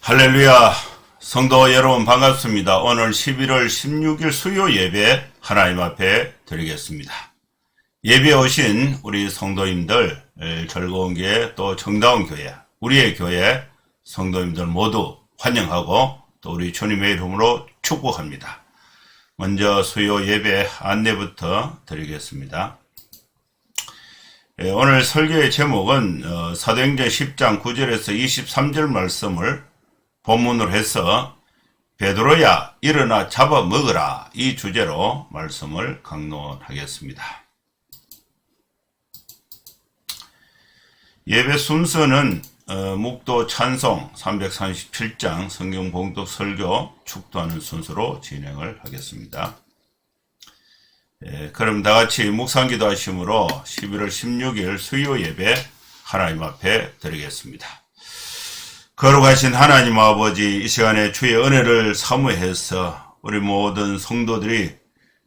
할렐루야. 성도 여러분 반갑습니다. 오늘 11월 16일 수요 예배 하나님 앞에 드리겠습니다. 예배에 오신 우리 성도님들 즐거운 교회 또 정다운 교회 우리의 교회 성도님들 모두 환영하고 또 우리 주님의 이름으로 축복합니다. 먼저 수요 예배 안내부터 드리겠습니다. 오늘 설교의 제목은 사도행전 10장 9절에서 23절 말씀을 본문으로 해서 베드로야 일어나 잡아먹으라 이 주제로 말씀을 강론하겠습니다. 예배 순서는 묵도 찬송 337장 성경 봉독 설교 축도하는 순서로 진행을 하겠습니다. 그럼 다같이 묵상기도 하심으로 11월 16일 수요 예배 하나님 앞에 드리겠습니다. 거룩하신 하나님 아버지, 이 시간에 주의 은혜를 사모해서 우리 모든 성도들이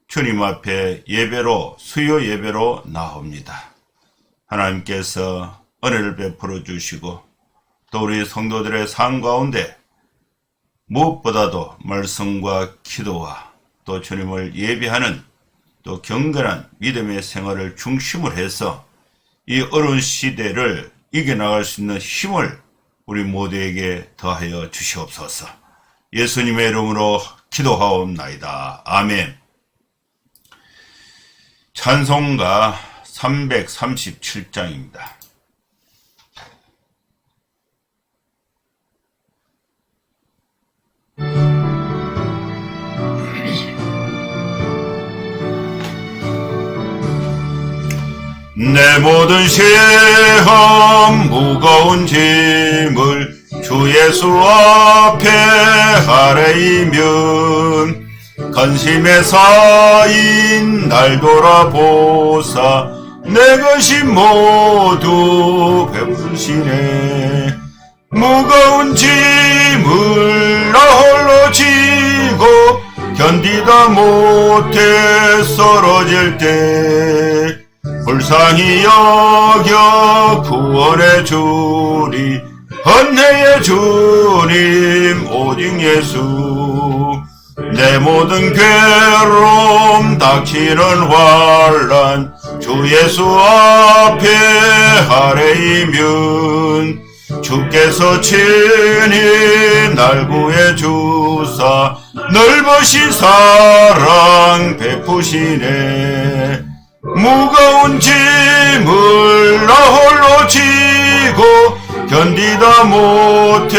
주님 앞에 예배로 수요 예배로 나옵니다. 하나님께서 은혜를 베풀어 주시고 또 우리 성도들의 삶 가운데 무엇보다도 말씀과 기도와 또 주님을 예배하는 또 경건한 믿음의 생활을 중심으로 해서 이 어려운 시대를 이겨나갈 수 있는 힘을 우리 모두에게 더하여 주시옵소서. 예수님의 이름으로 기도하옵나이다. 아멘. 찬송가 337장입니다. 내 모든 시험 무거운 짐을 주 예수 앞에 아뢰이면 근심에 쌓인 날 돌아보사 내 근심 모두 베푸시네. 무거운 짐을 나 홀로 지고 견디다 못해 쓰러질 때 불쌍히 여겨 구원해 주리 은혜의 주님 오직 예수. 내 모든 괴로움 닥치는 환난 주 예수 앞에 아뢰이면 주께서 친히 날 구해 주사 넓으신 사랑 베푸시네. 무거운 짐을 나 홀로 지고 견디다 못해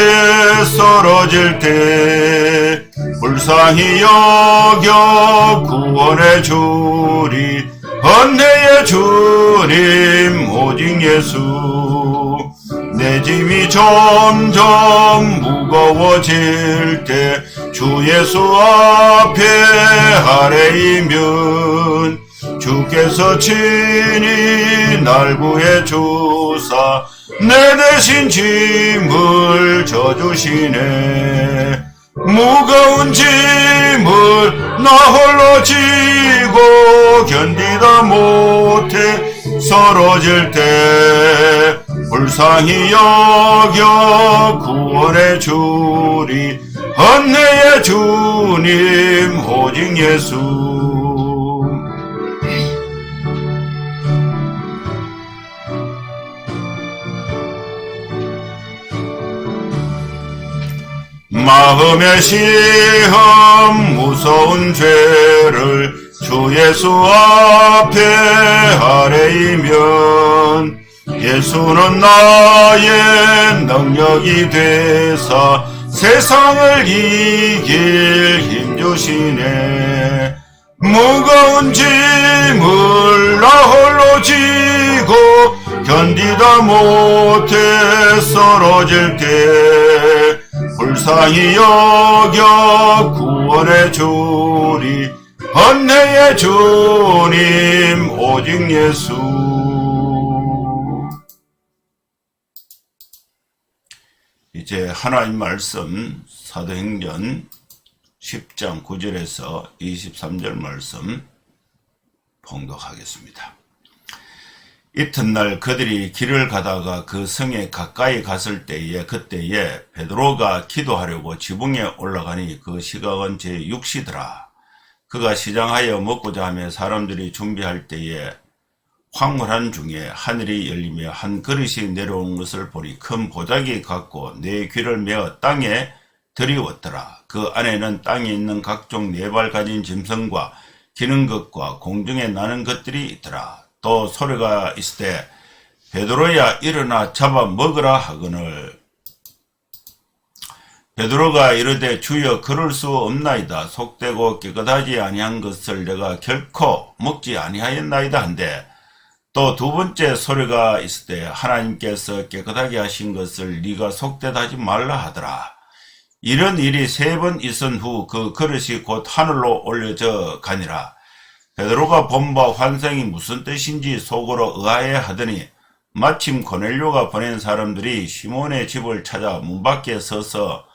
쓰러질 때 불쌍히 여겨 구원해 주리 은혜의 주님 오직 예수. 내 짐이 점점 무거워질 때 주 예수 앞에 아뢰이면 주께서 친히 날 구해 주사 내 대신 짐을 져주시네. 무거운 짐을 나 홀로 지고 견디다 못해 쓰러질 때 불쌍히 여겨 구원해 주리 은혜의 주님 오직 예수. 마음의 시험 무서운 죄를 주 예수 앞에 아뢰이면 예수는 나의 능력이 되사 세상을 이길 힘 주시네. 무거운 짐을 나 홀로 지고 견디다 못해 쓰러질 때 불쌍히 여겨 구원해 주리 은혜의 주님 오직 예수. 이제 하나님 말씀 사도행전 10장 9절에서 23절 말씀 봉독하겠습니다. 이튿날 그들이 길을 가다가 그 성에 가까이 갔을 때에 그때에 베드로가 기도하려고 지붕에 올라가니 그 시각은 제6시더라. 그가 시장하여 먹고자 하며 사람들이 준비할 때에 황홀한 중에 하늘이 열리며 한 그릇이 내려온 것을 보니 큰 보자기 같고 네 귀를 메어 땅에 들이웠더라. 그 안에는 땅에 있는 각종 네 발 가진 짐승과 기는 것과 공중에 나는 것들이 있더라. 또 소리가 있을 때 베드로야 일어나 잡아 먹으라 하거늘 베드로가 이르되 주여 그럴 수 없나이다. 속되고 깨끗하지 아니한 것을 내가 결코 먹지 아니하였나이다 한데 또 두 번째 소리가 있을 때 하나님께서 깨끗하게 하신 것을 네가 속되다 하지 말라 하더라. 이런 일이 3번 있은 후 그 그릇이 곧 하늘로 올려져 가니라. 베드로가 본 바 환상이 무슨 뜻인지 속으로 의아해 하더니 마침 고넬료가 보낸 사람들이 시몬의 집을 찾아 문 밖에 서서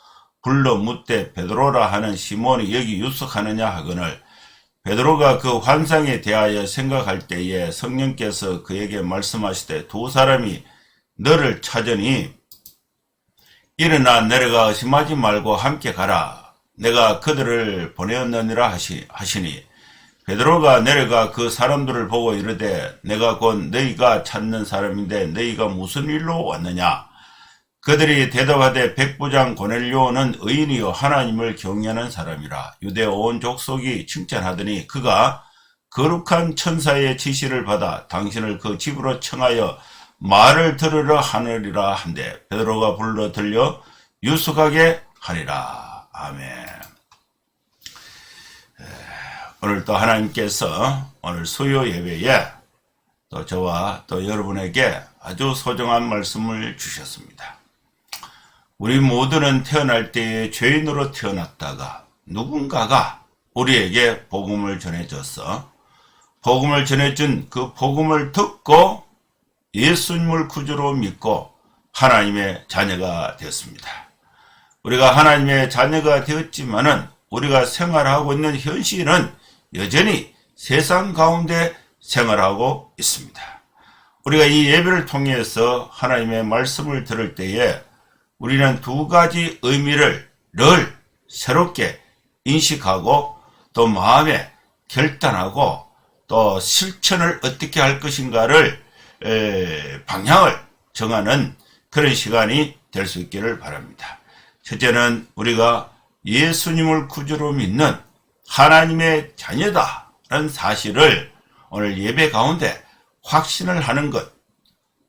불러 묻되 베드로라 하는 시몬이 여기 유숙하느냐 하거늘 베드로가 그 환상에 대하여 생각할 때에 성령께서 그에게 말씀하시되 두 사람이 너를 찾으니 일어나 내려가 의심하지 말고 함께 가라. 내가 그들을 보내었느니라 하시니 베드로가 내려가 그 사람들을 보고 이르되 내가 곧 너희가 찾는 사람인데 너희가 무슨 일로 왔느냐. 그들이 대답하되 백부장 고넬료는 의인이요 하나님을 경외하는 사람이라. 유대 온 족속이 칭찬하더니 그가 거룩한 천사의 지시를 받아 당신을 그 집으로 청하여 말을 들으러 하느리라 한데 베드로가 불러 들려 유숙하게 하리라. 아멘. 오늘 또 하나님께서 오늘 수요 예배에 또 저와 또 여러분에게 아주 소중한 말씀을 주셨습니다. 우리 모두는 태어날 때에 죄인으로 태어났다가 누군가가 우리에게 복음을 전해줘서 복음을 전해준 그 복음을 듣고 예수님을 구주로 믿고 하나님의 자녀가 되었습니다. 우리가 하나님의 자녀가 되었지만은 우리가 생활하고 있는 현실은 여전히 세상 가운데 생활하고 있습니다. 우리가 이 예배를 통해서 하나님의 말씀을 들을 때에 우리는 두 가지 의미를 늘 새롭게 인식하고 또 마음에 결단하고 또 실천을 어떻게 할 것인가를 방향을 정하는 그런 시간이 될 수 있기를 바랍니다. 첫째는 우리가 예수님을 구주로 믿는 하나님의 자녀다라는 사실을 오늘 예배 가운데 확신을 하는 것,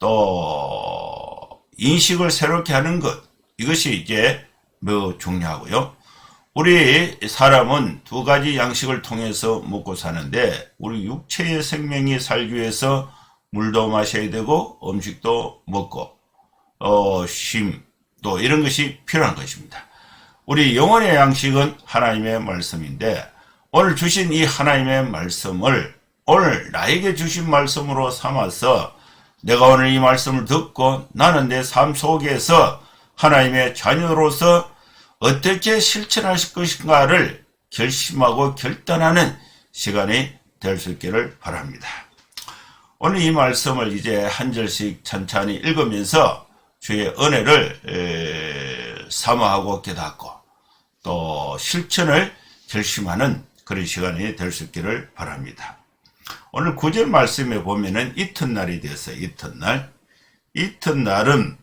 또 인식을 새롭게 하는 것, 이것이 이제 매우 중요하고요. 우리 사람은 두 가지 양식을 통해서 먹고 사는데 우리 육체의 생명이 살기 위해서 물도 마셔야 되고 음식도 먹고 쉼, 또 이런 것이 필요한 것입니다. 우리 영혼의 양식은 하나님의 말씀인데 오늘 주신 이 하나님의 말씀을 오늘 나에게 주신 말씀으로 삼아서 내가 오늘 이 말씀을 듣고 나는 내 삶 속에서 하나님의 자녀로서 어떻게 실천하실 것인가를 결심하고 결단하는 시간이 될 수 있기를 바랍니다. 오늘 이 말씀을 이제 한 절씩 천천히 읽으면서 주의 은혜를 사모하고 깨닫고 또 실천을 결심하는 그런 시간이 될 수 있기를 바랍니다. 오늘 9절 말씀에 보면은 이튿날이 되었어요. 이튿날. 이튿날은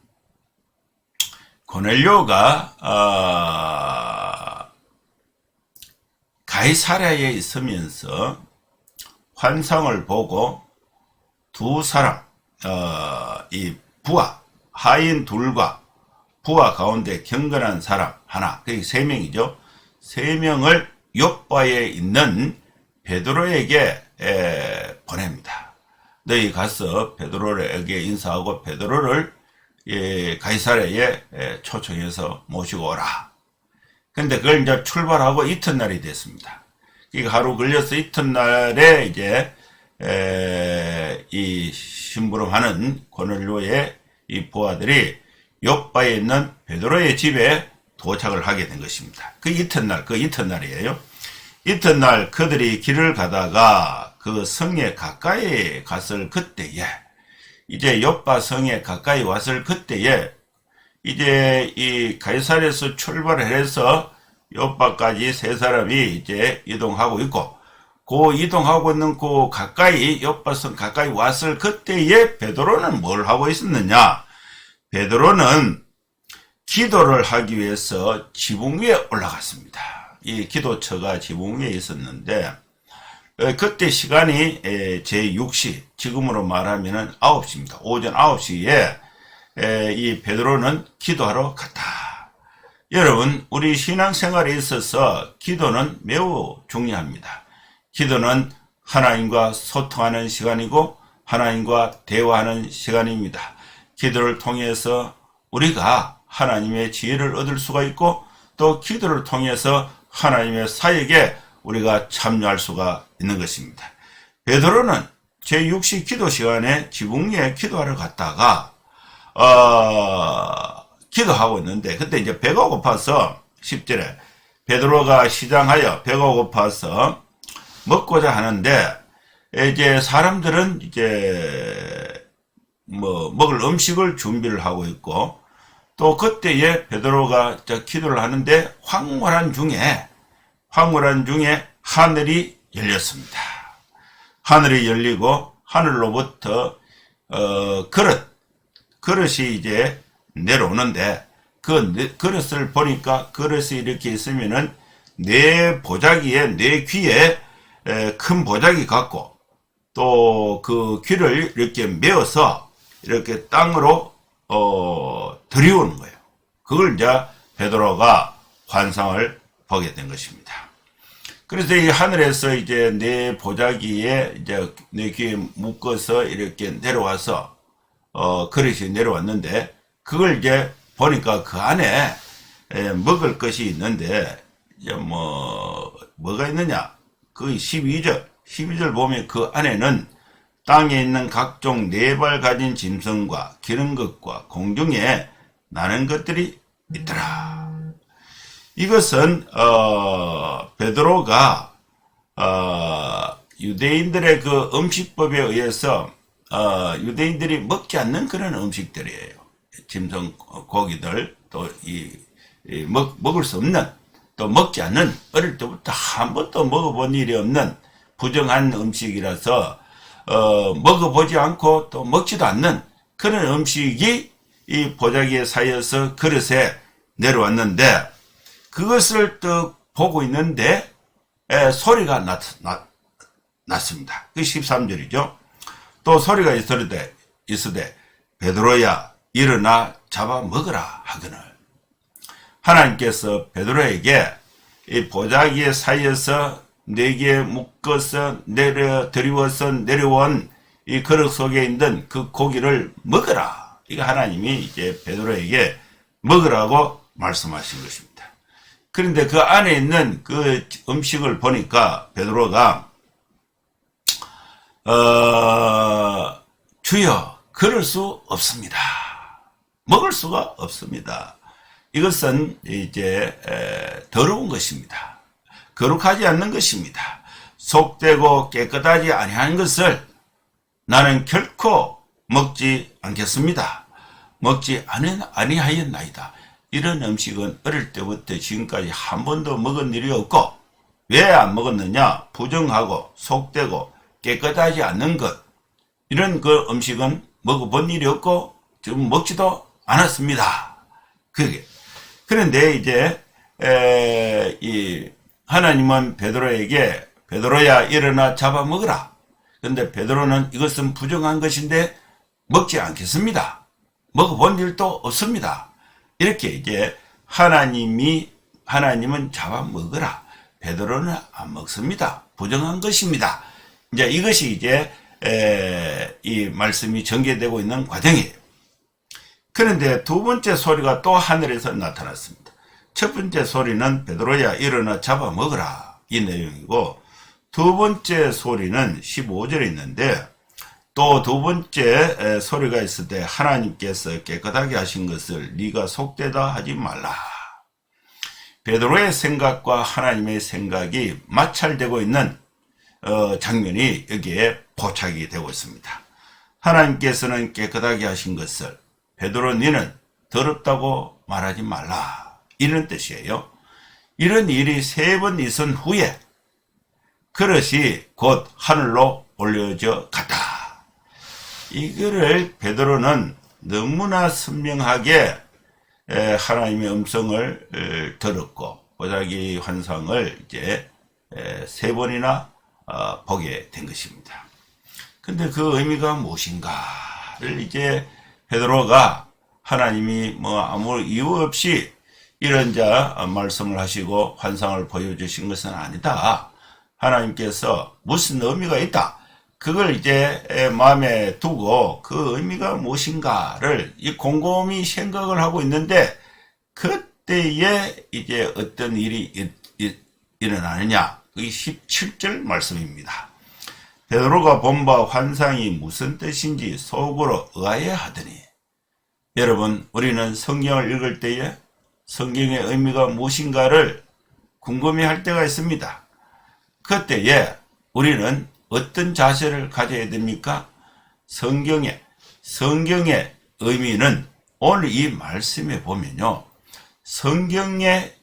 고넬료가 가이사랴에 있으면서 환상을 보고 두 사람, 이 부하, 하인 둘과 부하 가운데 경건한 사람 하나, 그게 3명이죠. 3명을 욥바에 있는 베드로에게 보냅니다. 너희 가서 베드로에게 인사하고 베드로를 가이사랴에 초청해서 모시고 오라. 근데 그걸 이제 출발하고 이튿날이 됐습니다. 그러니까 하루 걸려서 이튿날에 이제 이 심부름하는 고넬료의 이 부하들이 욥바에 있는 베드로의 집에 도착을 하게 된 것입니다. 그 이튿날이에요. 이튿날 그들이 길을 가다가 그 성에 가까이 갔을 그때에 이제 요빠 성에 가까이 왔을 그때에 이제 이 가이사랴에서 출발을 해서 요빠까지 세 사람이 이제 이동하고 있고, 그 이동하고 있는 그 가까이 요빠성 가까이 왔을 그때에 베드로는 뭘 하고 있었느냐? 베드로는 기도를 하기 위해서 지붕 위에 올라갔습니다. 이 기도처가 지붕 위에 있었는데, 그때 시간이 제6시, 지금으로 말하면 9시입니다. 오전 9시에 이 베드로는 기도하러 갔다. 여러분, 우리 신앙생활에 있어서 기도는 매우 중요합니다. 기도는 하나님과 소통하는 시간이고 하나님과 대화하는 시간입니다. 기도를 통해서 우리가 하나님의 지혜를 얻을 수가 있고, 또 기도를 통해서 하나님의 사역에 우리가 참여할 수가 있는 것입니다. 베드로는 제6시 기도 시간에 지붕 위에 기도하러 갔다가 기도하고 있는데, 그때 이제 배가 고파서 10절에 베드로가 시장하여 배가 고파서 먹고자 하는데, 이제 사람들은 이제 먹을 음식을 준비를 하고 있고, 또 그때에 베드로가 기도를 하는데 황홀한 중에 하늘이 열렸습니다. 하늘이 열리고 하늘로부터 그릇이 이제 내려오는데, 그 그릇을 보니까 그릇이 이렇게 있으면은 네 보자기에, 네 귀에 큰 보자기 같고, 또 그 귀를 이렇게 메어서 이렇게 땅으로 들이오는 거예요. 그걸 이제 베드로가 환상을 보게 된 것입니다. 그래서 이 하늘에서 이제 네 보자기에 이제 네 귀에 묶어서 이렇게 내려와서 그릇이 내려왔는데, 그걸 이제 보니까 그 안에 먹을 것이 있는데, 이제 뭐가 있느냐? 그 12절 보면 그 안에는 땅에 있는 각종 네 발 가진 짐승과 기는 것과 공중에 나는 것들이 있더라. 이것은 베드로가 유대인들의 그 음식법에 의해서 유대인들이 먹지 않는 그런 음식들이에요. 짐승 고기들, 또 먹을 수 없는, 또 먹지 않는, 어릴 때부터 한 번도 먹어본 일이 없는 부정한 음식이라서 먹어보지 않고 또 먹지도 않는 그런 음식이 이 보자기에 쌓여서 그릇에 내려왔는데, 그것을 또 보고 있는데 소리가 났습니다. 그 13절이죠. 또 소리가 있으되 베드로야 일어나 잡아 먹으라 하거늘. 하나님께서 베드로에게 이 보자기에 쌓여서 네 개에 묶어서 들이워서 내려온 이 그릇 속에 있는 그 고기를 먹으라. 이거 하나님이 이제 베드로에게 먹으라고 말씀하신 것입니다. 그런데 그 안에 있는 그 음식을 보니까 베드로가 주여 그럴 수 없습니다. 먹을 수가 없습니다. 이것은 이제 더러운 것입니다. 거룩하지 않는 것입니다. 속되고 깨끗하지 아니한 것을 나는 결코 먹지 않겠습니다. 먹지 아니하였나이다. 이런 음식은 어릴 때부터 지금까지 한 번도 먹은 일이 없고, 왜 안 먹었느냐? 부정하고 속되고 깨끗하지 않는 것, 이런 그 음식은 먹어본 일이 없고 지금 먹지도 않았습니다. 그런데 이제 이 하나님은 베드로에게 베드로야 일어나 잡아먹으라. 그런데 베드로는 이것은 부정한 것인데 먹지 않겠습니다. 먹어본 일도 없습니다. 이렇게 이제 하나님은 잡아먹으라. 베드로는 안 먹습니다. 부정한 것입니다. 이제 이것이 이제 이 말씀이 전개되고 있는 과정이에요. 그런데 두 번째 소리가 또 하늘에서 나타났습니다. 첫 번째 소리는 베드로야 일어나 잡아먹으라 이 내용이고, 두 번째 소리는 15절에 있는데, 또 두 번째 소리가 있을 때 하나님께서 깨끗하게 하신 것을 네가 속되다 하지 말라. 베드로의 생각과 하나님의 생각이 마찰되고 있는 장면이 여기에 포착이 되고 있습니다. 하나님께서는 깨끗하게 하신 것을 베드로 너는 더럽다고 말하지 말라. 이런 뜻이에요. 이런 일이 3번 있은 후에 그릇이 곧 하늘로 올려져 갔다. 이거를 베드로는 너무나 선명하게 하나님의 음성을 들었고 보자기 환상을 이제 3번이나 보게 된 것입니다. 근데 그 의미가 무엇인가를 이제 베드로가 하나님이 아무 이유 없이 이런 말씀을 하시고 환상을 보여주신 것은 아니다. 하나님께서 무슨 의미가 있다. 그걸 이제 마음에 두고 그 의미가 무엇인가를 곰곰이 생각을 하고 있는데 그때에 이제 어떤 일이 일어나느냐. 그게 17절 말씀입니다. 베드로가 본 바 환상이 무슨 뜻인지 속으로 의아해하더니 여러분 우리는 성경을 읽을 때에 성경의 의미가 무엇인가를 궁금해할 때가 있습니다. 그때에 우리는 어떤 자세를 가져야 됩니까? 성경의 의미는 오늘 이 말씀에 보면요. 성경에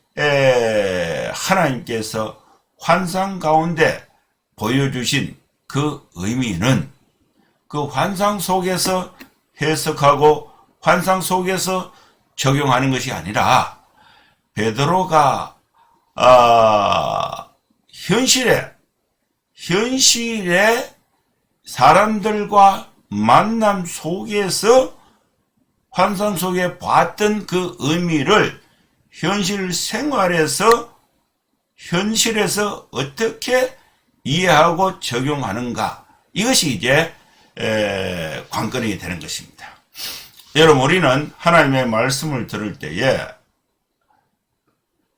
하나님께서 환상 가운데 보여주신 그 의미는 그 환상 속에서 해석하고 환상 속에서 적용하는 것이 아니라 베드로가 현실에 사람들과 만남 속에서 환상 속에 봤던 그 의미를 현실 생활에서 현실에서 어떻게 이해하고 적용하는가 이것이 이제 관건이 되는 것입니다. 여러분 우리는 하나님의 말씀을 들을 때에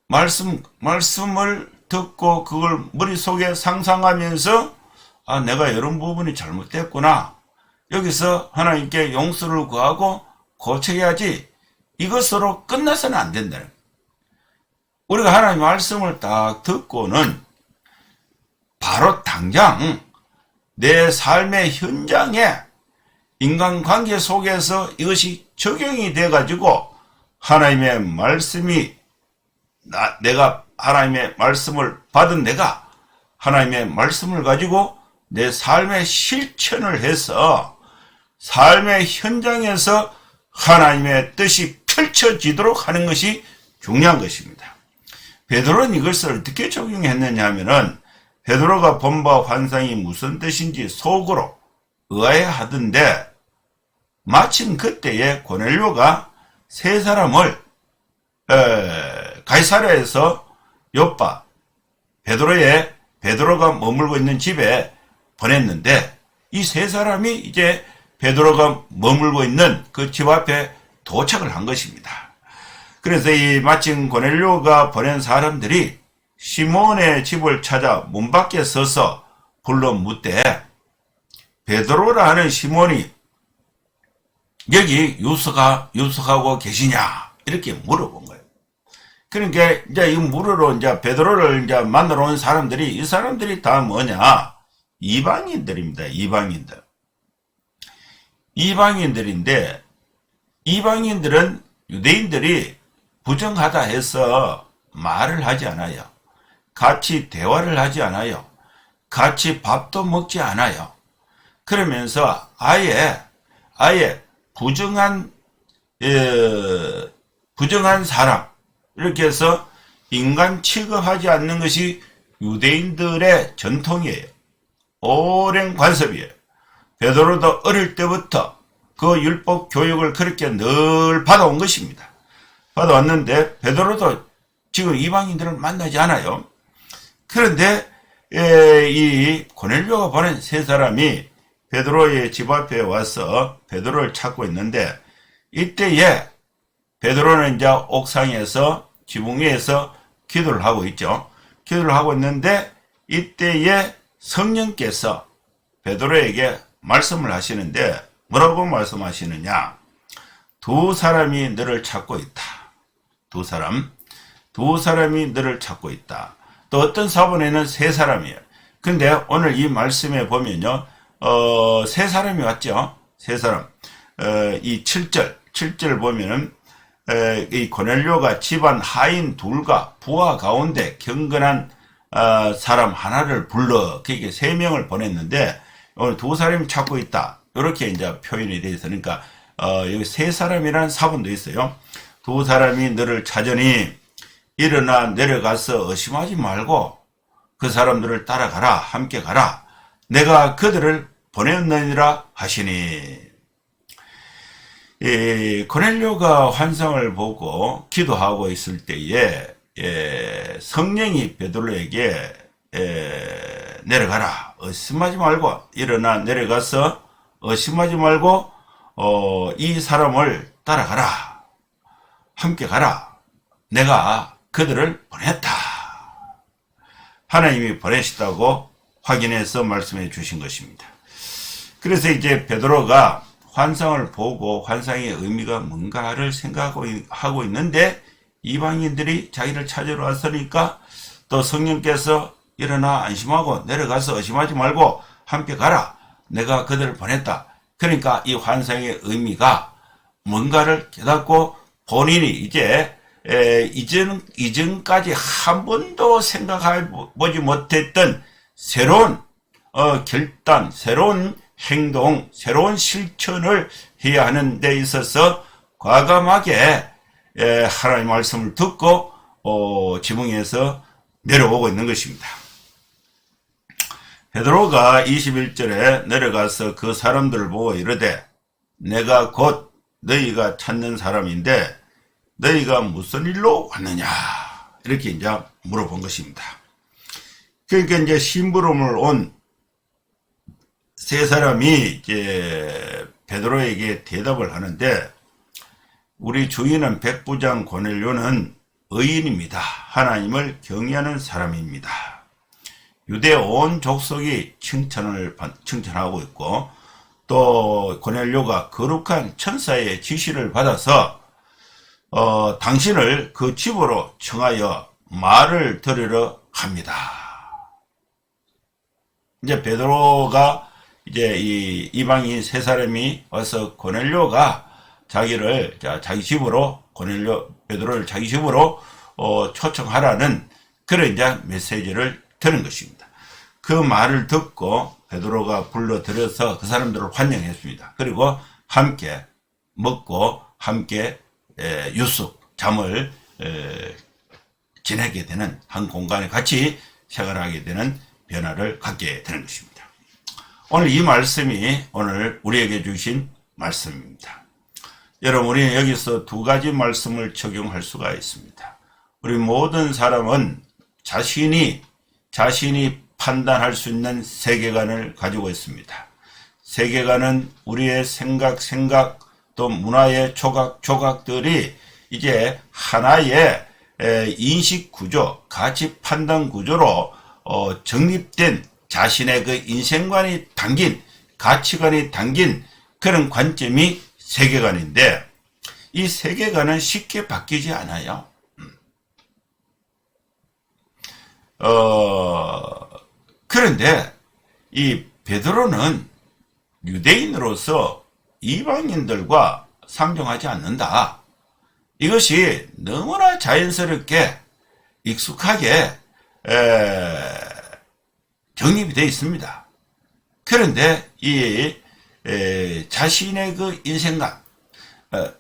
말씀을 듣고 그걸 머릿속에 상상하면서 내가 이런 부분이 잘못됐구나. 여기서 하나님께 용서를 구하고 고쳐야지. 이것으로 끝나서는 안 된다는 거예요. 우리가 하나님의 말씀을 딱 듣고는 바로 당장 내 삶의 현장에 인간관계 속에서 이것이 적용이 돼가지고 하나님의 말씀이 내가 하나님의 말씀을 받은 내가 하나님의 말씀을 가지고 내 삶의 실천을 해서 삶의 현장에서 하나님의 뜻이 펼쳐지도록 하는 것이 중요한 것입니다. 베드로는 이것을 어떻게 적용했느냐 하면은 베드로가 본 바 환상이 무슨 뜻인지 속으로 의아해하던데 마침 그때에 고넬료가 3사람을 가이사랴에서 요빠 베드로가 머물고 있는 집에 보냈는데 이 3사람이 이제 베드로가 머물고 있는 그 집 앞에 도착을 한 것입니다. 그래서 이 마침 고넬료가 보낸 사람들이 시몬의 집을 찾아 문 밖에 서서 불러 묻되 베드로라 하는 시몬이 여기 유숙하고 계시냐 이렇게 물어본 거예요. 그러니까 이제 이 물으러 이제 베드로를 이제 만나러 온 사람들이 이 사람들이 다 뭐냐 이방인들입니다. 이방인들인데 이방인들은 유대인들이 부정하다 해서 말을 하지 않아요. 같이 대화를 하지 않아요. 같이 밥도 먹지 않아요. 그러면서 아예 부정한 사람 이렇게 해서 인간 취급하지 않는 것이 유대인들의 전통이에요. 오랜 관습이에요. 베드로도 어릴 때부터 그 율법 교육을 그렇게 늘 받아온 것입니다. 받아왔는데 베드로도 지금 이방인들을 만나지 않아요. 그런데 이 고넬료가 보낸 3사람이 베드로의 집 앞에 와서 베드로를 찾고 있는데 이때에 베드로는 이제 옥상에서 지붕 위에서 기도를 하고 있죠. 기도를 하고 있는데 이때에 성령께서 베드로에게 말씀을 하시는데 뭐라고 말씀하시느냐? 2사람이 너를 찾고 있다. 2사람이 너를 찾고 있다. 또 어떤 사본에는 3사람이에요. 근데 오늘 이 말씀에 보면요, 3사람이 왔죠. 세 사람. 이 7절 보면은, 이 고넬료가 집안 하인 둘과 부하 가운데 경건한 사람 하나를 불러, 그게 3명을 보냈는데, 오늘 2사람이 찾고 있다. 이렇게 이제 표현이 되어 있어. 그러니까, 여기 3사람이라는 사본도 있어요. 2사람이 너를 찾으니 일어나 내려가서 의심하지 말고 그 사람들을 따라가라. 함께 가라. 내가 그들을 보냈느니라 하시니. 고넬료가 환상을 보고 기도하고 있을 때에 성령이 베드로에게 내려가라. 의심하지 말고 일어나 내려가서 의심하지 말고 이 사람을 따라가라. 함께 가라. 내가 그들을 보냈다. 하나님이 보내셨다고 확인해서 말씀해 주신 것입니다. 그래서 이제 베드로가 환상을 보고 환상의 의미가 뭔가를 생각하고 있는데 이방인들이 자기를 찾으러 왔으니까 또 성령께서 일어나 안심하고 내려가서 의심하지 말고 함께 가라. 내가 그들을 보냈다. 그러니까 이 환상의 의미가 뭔가를 깨닫고 본인이 이제 이전까지 한 번도 생각해보지 못했던 새로운 결단, 새로운 행동, 새로운 실천을 해야 하는 데 있어서 과감하게 하나님의 말씀을 듣고 지붕에서 내려오고 있는 것입니다. 베드로가 21절에 내려가서 그 사람들을 보고 이르되 내가 곧 너희가 찾는 사람인데 너희가 무슨 일로 왔느냐 이렇게 이제 물어본 것입니다. 그러니까 이제 심부름을 온 3사람이 이제 베드로에게 대답을 하는데 우리 주인은 백부장 고넬료는 의인입니다. 하나님을 경외하는 사람입니다. 유대 온 족속이 칭찬하고 있고 또 고넬료가 거룩한 천사의 지시를 받아서 당신을 그 집으로 청하여 말을 들으러 합니다. 이제 베드로가 이제 이 이방인 3사람이 와서 고넬료가 자기를 자기 집으로 베드로를 자기 집으로 초청하라는 그런 이제 메시지를 드는 것입니다. 그 말을 듣고 베드로가 불러들여서 그 사람들을 환영했습니다. 그리고 함께 먹고 함께 잠을 지내게 되는 한 공간에 같이 생활하게 되는 변화를 갖게 되는 것입니다. 오늘 이 말씀이 오늘 우리에게 주신 말씀입니다. 여러분, 우리는 여기서 2가지 말씀을 적용할 수가 있습니다. 우리 모든 사람은 자신이 판단할 수 있는 세계관을 가지고 있습니다. 세계관은 우리의 생각 또 문화의 조각들이 이제 하나의 인식 구조, 가치 판단 구조로 정립된 자신의 그 인생관이 담긴, 가치관이 담긴 그런 관점이 세계관인데 이 세계관은 쉽게 바뀌지 않아요. 그런데 이 베드로는 유대인으로서 이방인들과 상종하지 않는다. 이것이 너무나 자연스럽게 익숙하게 정립이 되어 있습니다. 그런데 이 자신의 그 인생관,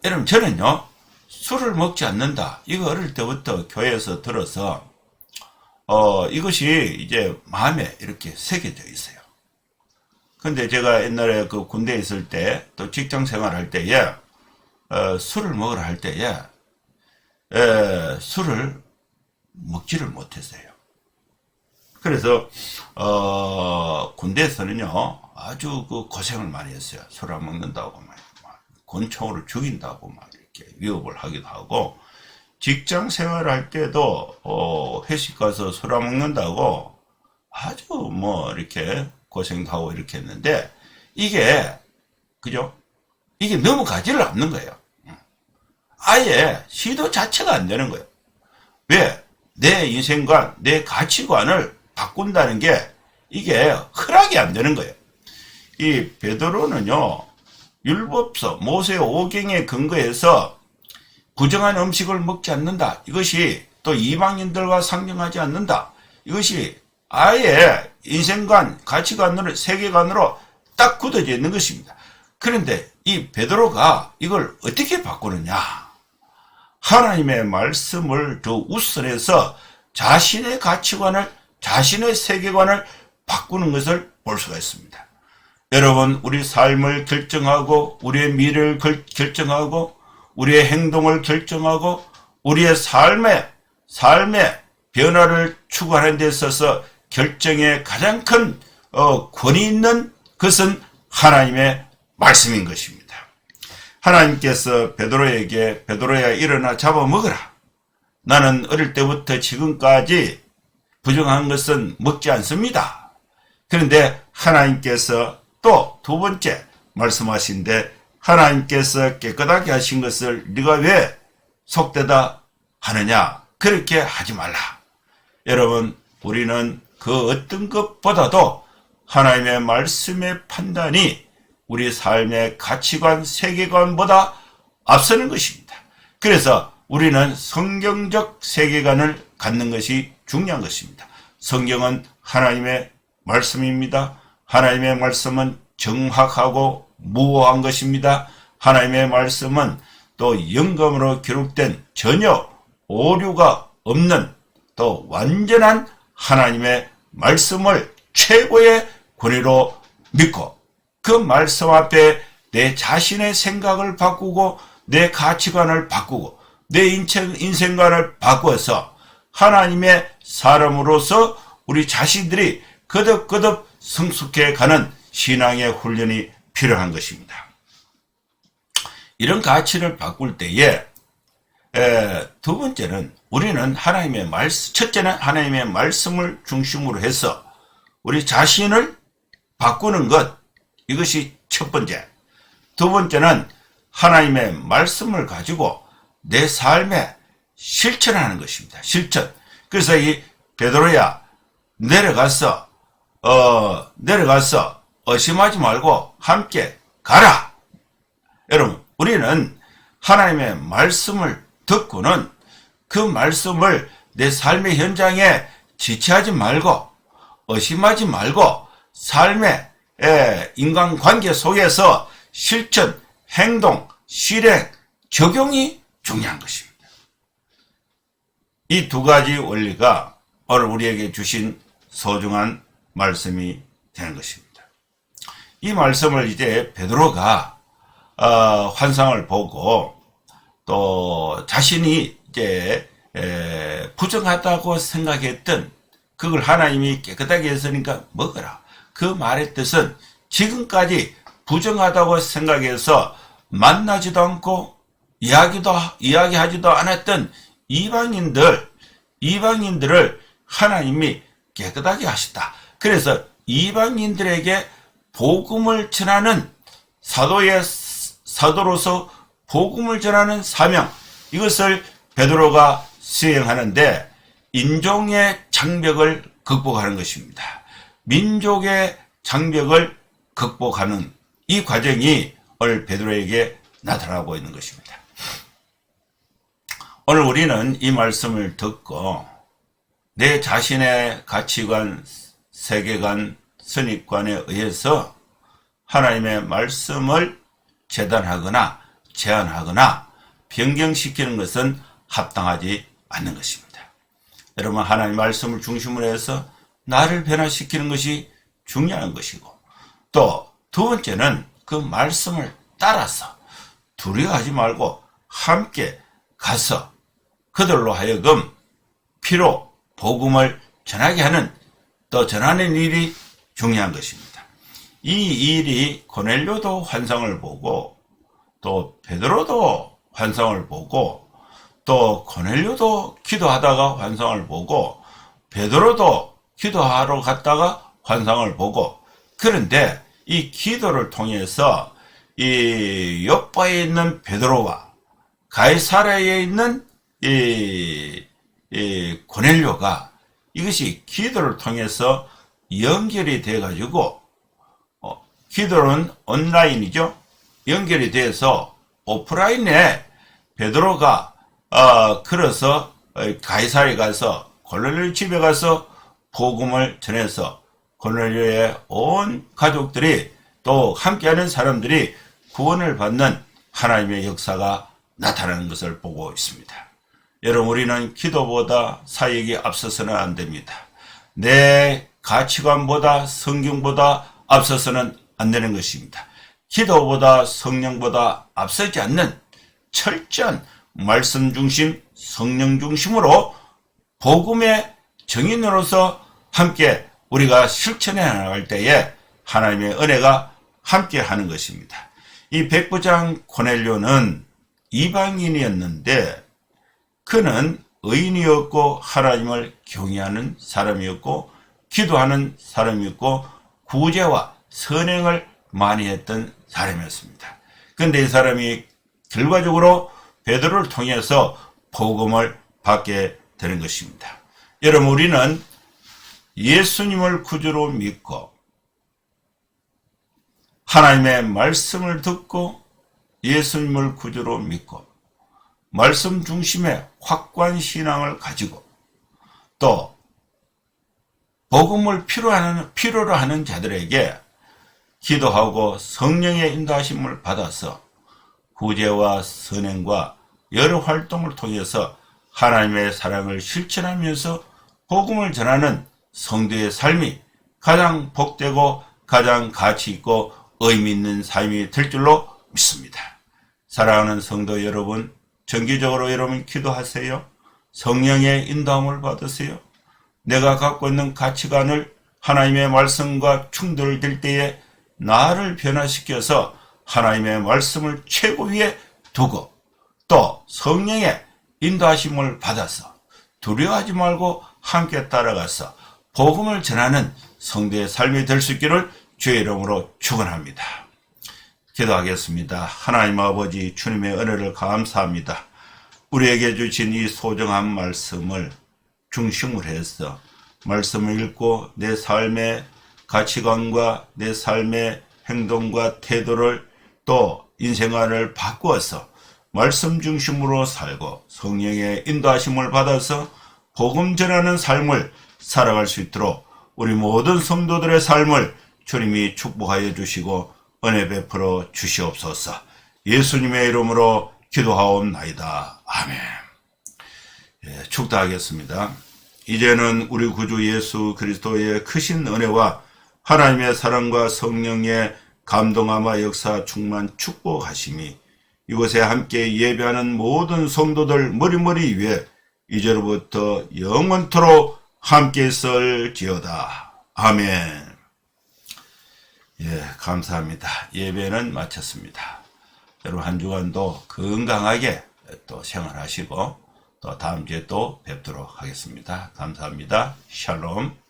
여러분 저는요 술을 먹지 않는다. 이거 어릴 때부터 교회에서 들어서 이것이 이제 마음에 이렇게 새겨져 있어요. 근데 제가 옛날에 그 군대에 있을 때 또 직장 생활할 때에 술을 먹으러 할 때에 술을 먹지를 못했어요. 그래서 군대에서는요 아주 그 고생을 많이 했어요. 술 안 먹는다고 막 권총으로 죽인다고 막 이렇게 위협을 하기도 하고, 직장 생활할 때도 회식 가서 술 안 먹는다고 아주 뭐 이렇게 고생도 하고 이렇게 했는데 이게 그죠? 이게 넘어가지를 않는 거예요. 아예 시도 자체가 안 되는 거예요. 왜? 내 인생관, 내 가치관을 바꾼다는 게 이게 허락이 안 되는 거예요. 이 베드로는요 율법서 모세 오경에 근거해서 부정한 음식을 먹지 않는다. 이것이 또 이방인들과 상종하지 않는다. 이것이 아예 인생관, 가치관으로, 세계관으로 딱 굳어져 있는 것입니다. 그런데 이 베드로가 이걸 어떻게 바꾸느냐? 하나님의 말씀을 더 우선해서 자신의 가치관을, 자신의 세계관을 바꾸는 것을 볼 수가 있습니다. 여러분, 우리 삶을 결정하고, 우리의 미래를 결정하고, 우리의 행동을 결정하고, 우리의 삶의 변화를 추구하는 데 있어서 결정에 가장 큰 권위 있는 것은 하나님의 말씀인 것입니다. 하나님께서 베드로에게 베드로야 일어나 잡아먹어라. 나는 어릴 때부터 지금까지 부정한 것은 먹지 않습니다. 그런데 하나님께서 또 두 번째 말씀하신데 하나님께서 깨끗하게 하신 것을 네가 왜 속되다 하느냐? 그렇게 하지 말라. 여러분, 우리는 그 어떤 것보다도 하나님의 말씀의 판단이 우리 삶의 가치관, 세계관보다 앞서는 것입니다. 그래서 우리는 성경적 세계관을 갖는 것이 중요한 것입니다. 성경은 하나님의 말씀입니다. 하나님의 말씀은 정확하고 무오한 것입니다. 하나님의 말씀은 또 영감으로 기록된 전혀 오류가 없는 또 완전한 하나님의 말씀을 최고의 권위로 믿고 그 말씀 앞에 내 자신의 생각을 바꾸고 내 가치관을 바꾸고 내 인생관을 바꾸어서 하나님의 사람으로서 우리 자신들이 거듭거듭 성숙해 가는 신앙의 훈련이 필요한 것입니다. 이런 가치를 바꿀 때에 두 번째는 우리는 하나님의 말씀, 첫째는 하나님의 말씀을 중심으로 해서 우리 자신을 바꾸는 것, 이것이 첫 번째. 두 번째는 하나님의 말씀을 가지고 내 삶에 실천하는 것입니다. 실천. 그래서 이 베드로야 내려가서 의심하지 말고 함께 가라. 여러분, 우리는 하나님의 말씀을 듣고는 그 말씀을 내 삶의 현장에 지체하지 말고 의심하지 말고 삶의 인간관계 속에서 실천, 행동, 실행, 적용이 중요한 것입니다. 이 두 가지 원리가 오늘 우리에게 주신 소중한 말씀이 되는 것입니다. 이 말씀을 이제 베드로가 환상을 보고 또 자신이 이제 부정하다고 생각했던 그걸 하나님이 깨끗하게 했으니까 먹어라. 그 말의 뜻은 지금까지 부정하다고 생각해서 만나지도 않고 이야기하지도 않았던 이방인들을 하나님이 깨끗하게 하셨다. 그래서 이방인들에게 복음을 전하는 사도로서 복음을 전하는 사명, 이것을 베드로가 수행하는데 인종의 장벽을 극복하는 것입니다. 민족의 장벽을 극복하는 이 과정이 오늘 베드로에게 나타나고 있는 것입니다. 오늘 우리는 이 말씀을 듣고 내 자신의 가치관, 세계관, 선입관에 의해서 하나님의 말씀을 재단하거나 제한하거나 변경시키는 것은 합당하지 않는 것입니다. 여러분, 하나님의 말씀을 중심으로 해서 나를 변화시키는 것이 중요한 것이고, 또 두 번째는 그 말씀을 따라서 두려워하지 말고 함께 가서 그들로 하여금 피로 복음을 전하게 하는, 또 전하는 일이 중요한 것입니다. 이 일이 고넬료도 환상을 보고 또 베드로도 환상을 보고 또 고넬료도 기도하다가 환상을 보고 베드로도 기도하러 갔다가 환상을 보고, 그런데 이 기도를 통해서 이 요바에 있는 베드로와 가이사랴에 있는 이 고넬료가 이것이 기도를 통해서 연결이 돼 가지고 기도는 온라인이죠. 연결이 돼서 오프라인에 베드로가 걸어서 가이사랴에 가서 고넬료 집에 가서 복음을 전해서 고넬료의 온 가족들이 또 함께하는 사람들이 구원을 받는 하나님의 역사가 나타나는 것을 보고 있습니다. 여러분, 우리는 기도보다 사역이 앞서서는 안 됩니다. 내 가치관보다 성경보다 앞서서는 안 되는 것입니다. 기도보다 성령보다 앞서지 않는 철저한 말씀 중심, 성령 중심으로 복음의 증인으로서 함께 우리가 실천해 나갈 때에 하나님의 은혜가 함께 하는 것입니다. 이 백부장 고넬료는 이방인이었는데 그는 의인이었고 하나님을 경외하는 사람이었고 기도하는 사람이었고 구제와 선행을 많이 했던 사람이었습니다. 그런데 이 사람이 결과적으로 베드로를 통해서 복음을 받게 되는 것입니다. 여러분, 우리는 예수님을 구주로 믿고 하나님의 말씀을 듣고 예수님을 구주로 믿고 말씀 중심의 확고한 신앙을 가지고 또 복음을 필요로 하는 자들에게 기도하고 성령의 인도하심을 받아서 구제와 선행과 여러 활동을 통해서 하나님의 사랑을 실천하면서 복음을 전하는 성도의 삶이 가장 복되고 가장 가치 있고 의미 있는 삶이 될 줄로 믿습니다. 사랑하는 성도 여러분, 정기적으로 여러분 기도하세요. 성령의 인도함을 받으세요. 내가 갖고 있는 가치관을 하나님의 말씀과 충돌될 때에 나를 변화시켜서 하나님의 말씀을 최고 위에 두고 또 성령의 인도하심을 받아서 두려워하지 말고 함께 따라가서 복음을 전하는 성도의 삶이 될 수 있기를 주의 이름으로 축원합니다. 기도하겠습니다. 하나님 아버지, 주님의 은혜를 감사합니다. 우리에게 주신 이 소중한 말씀을 중심으로 해서 말씀을 읽고 내 삶의 가치관과 내 삶의 행동과 태도를 또 인생관을 바꾸어서 말씀 중심으로 살고 성령의 인도하심을 받아서 복음 전하는 삶을 살아갈 수 있도록 우리 모든 성도들의 삶을 주님이 축복하여 주시고 은혜 베풀어 주시옵소서. 예수님의 이름으로 기도하옵나이다. 아멘. 축도하겠습니다. 이제는 우리 구주 예수 그리스도의 크신 은혜와 하나님의 사랑과 성령의 감동함과 역사 충만 축복하심이 이곳에 함께 예배하는 모든 성도들 머리머리 위에 이제로부터 영원토록 함께 있을지어다. 아멘. 감사합니다. 예배는 마쳤습니다. 여러분 한 주간도 건강하게 또 생활하시고 또 다음 주에 또 뵙도록 하겠습니다. 감사합니다. 샬롬.